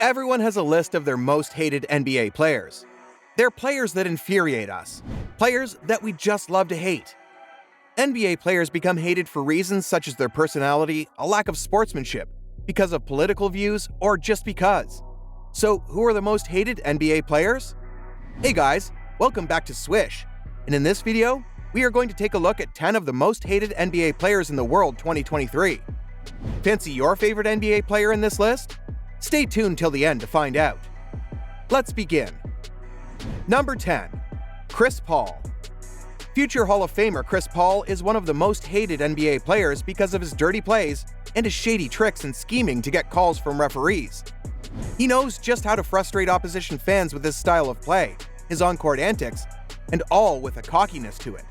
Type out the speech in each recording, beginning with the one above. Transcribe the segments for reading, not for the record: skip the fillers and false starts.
Everyone has a list of their most hated NBA players. They're players that infuriate us, players that we just love to hate. NBA players become hated for reasons such as their personality, a lack of sportsmanship, because of political views, or just because. So, who are the most hated NBA players? Hey guys, welcome back to Swish. And in this video, we are going to take a look at 10 of the most hated NBA players in the world 2023. Fancy your favorite NBA player in this list? Stay tuned till the end to find out. Let's begin. Number 10. Chris Paul. Future Hall of Famer Chris Paul is one of the most hated NBA players because of his dirty plays and his shady tricks and scheming to get calls from referees. He knows just how to frustrate opposition fans with his style of play, his on-court antics, and all with a cockiness to it.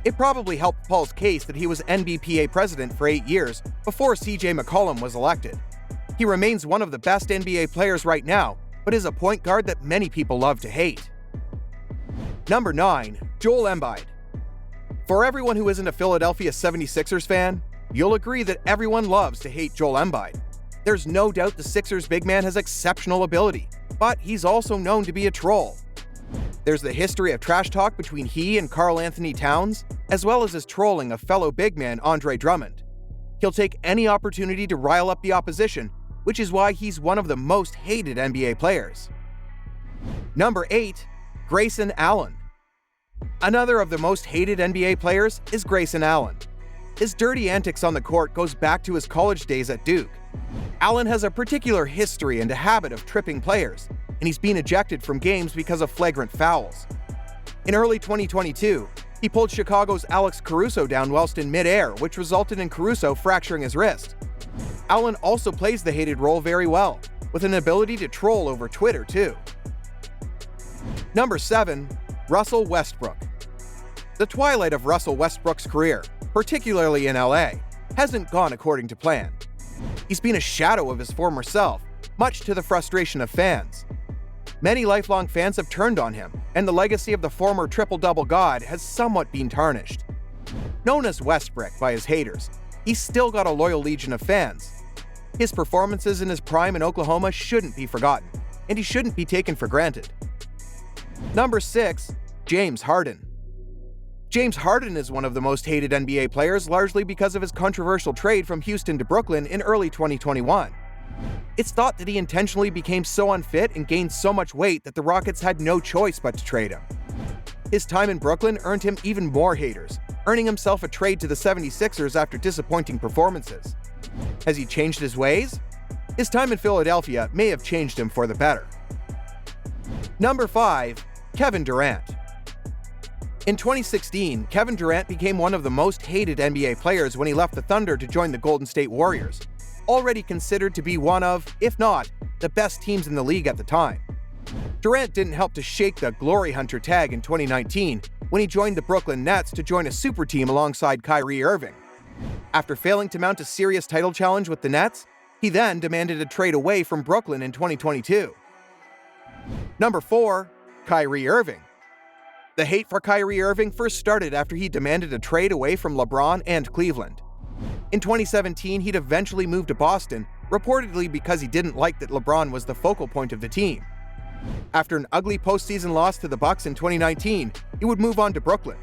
It probably helped Paul's case that he was NBPA president for 8 years before CJ McCollum was elected. He remains one of the best NBA players right now, but is a point guard that many people love to hate. Number 9. Joel Embiid. For everyone who isn't a Philadelphia 76ers fan, you'll agree that everyone loves to hate Joel Embiid. There's no doubt the Sixers big man has exceptional ability, but he's also known to be a troll. There's the history of trash talk between he and Karl Anthony Towns, as well as his trolling of fellow big man Andre Drummond. He'll take any opportunity to rile up the opposition, which is why he's one of the most hated NBA players. Number 8. Grayson Allen. Another of the most hated NBA players is Grayson Allen. His dirty antics on the court goes back to his college days at Duke. Allen has a particular history and a habit of tripping players, and he's been ejected from games because of flagrant fouls. In early 2022, he pulled Chicago's Alex Caruso down whilst in midair, which resulted in Caruso fracturing his wrist. Allen also plays the hated role very well, with an ability to troll over Twitter too. Number 7. Russell Westbrook. The twilight of Russell Westbrook's career, particularly in LA, hasn't gone according to plan. He's been a shadow of his former self, much to the frustration of fans. Many lifelong fans have turned on him, and the legacy of the former triple-double god has somewhat been tarnished. Known as Westbrick by his haters, he's still got a loyal legion of fans. His performances in his prime in Oklahoma shouldn't be forgotten, and he shouldn't be taken for granted. Number 6. James Harden. James Harden is one of the most hated NBA players largely because of his controversial trade from Houston to Brooklyn in early 2021. It's thought that he intentionally became so unfit and gained so much weight that the Rockets had no choice but to trade him. His time in Brooklyn earned him even more haters, earning himself a trade to the 76ers after disappointing performances. Has he changed his ways? His time in Philadelphia may have changed him for the better. Number 5. Kevin Durant. In 2016, Kevin Durant became one of the most hated NBA players when he left the Thunder to join the Golden State Warriors, already considered to be one of, if not, the best teams in the league at the time. Durant didn't help to shake the Glory Hunter tag in 2019 when he joined the Brooklyn Nets to join a super team alongside Kyrie Irving. After failing to mount a serious title challenge with the Nets, he then demanded a trade away from Brooklyn in 2022. Number 4. Kyrie Irving. The hate for Kyrie Irving first started after he demanded a trade away from LeBron and Cleveland. In 2017, he'd eventually moved to Boston, reportedly because he didn't like that LeBron was the focal point of the team. After an ugly postseason loss to the Bucks in 2019, he would move on to Brooklyn.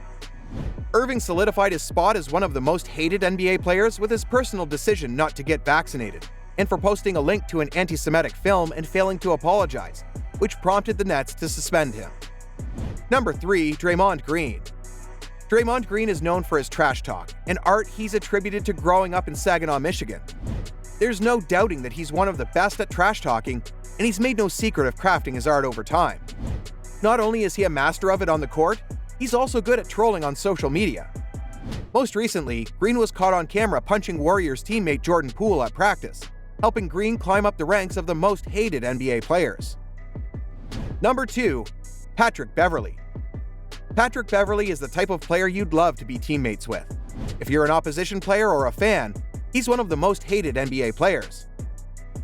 Irving solidified his spot as one of the most hated NBA players with his personal decision not to get vaccinated, and for posting a link to an anti-Semitic film and failing to apologize, which prompted the Nets to suspend him. Number 3. Draymond Green. Draymond Green is known for his trash talk, an art he's attributed to growing up in Saginaw, Michigan. There's no doubting that he's one of the best at trash talking, and he's made no secret of crafting his art over time. Not only is he a master of it on the court, he's also good at trolling on social media. Most recently, Green was caught on camera punching Warriors teammate Jordan Poole at practice, helping Green climb up the ranks of the most hated NBA players. Number 2. Patrick Beverley. Patrick Beverley is the type of player you'd love to be teammates with. If you're an opposition player or a fan, he's one of the most hated NBA players.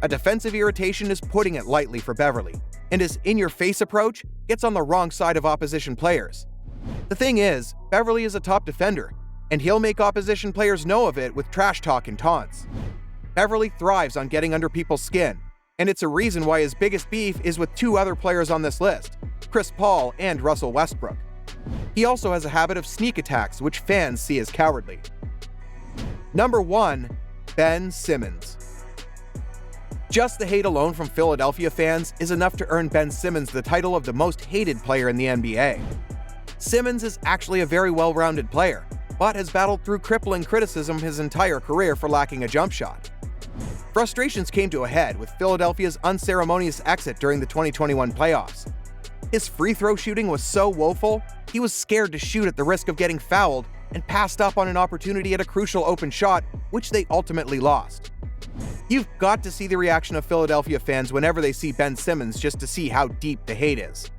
A defensive irritation is putting it lightly for Beverley, and his in-your-face approach gets on the wrong side of opposition players. The thing is, Beverley is a top defender, and he'll make opposition players know of it with trash talk and taunts. Beverley thrives on getting under people's skin, And it's a reason why his biggest beef is with two other players on this list, Chris Paul and Russell Westbrook. He also has a habit of sneak attacks, which fans see as cowardly. Number 1. Ben Simmons. Just the hate alone from Philadelphia fans is enough to earn Ben Simmons the title of the most hated player in the NBA. Simmons is actually a very well-rounded player, but has battled through crippling criticism his entire career for lacking a jump shot. Frustrations came to a head with Philadelphia's unceremonious exit during the 2021 playoffs. His free throw shooting was so woeful, he was scared to shoot at the risk of getting fouled and passed up on an opportunity at a crucial open shot, which they ultimately lost. You've got to see the reaction of Philadelphia fans whenever they see Ben Simmons just to see how deep the hate is.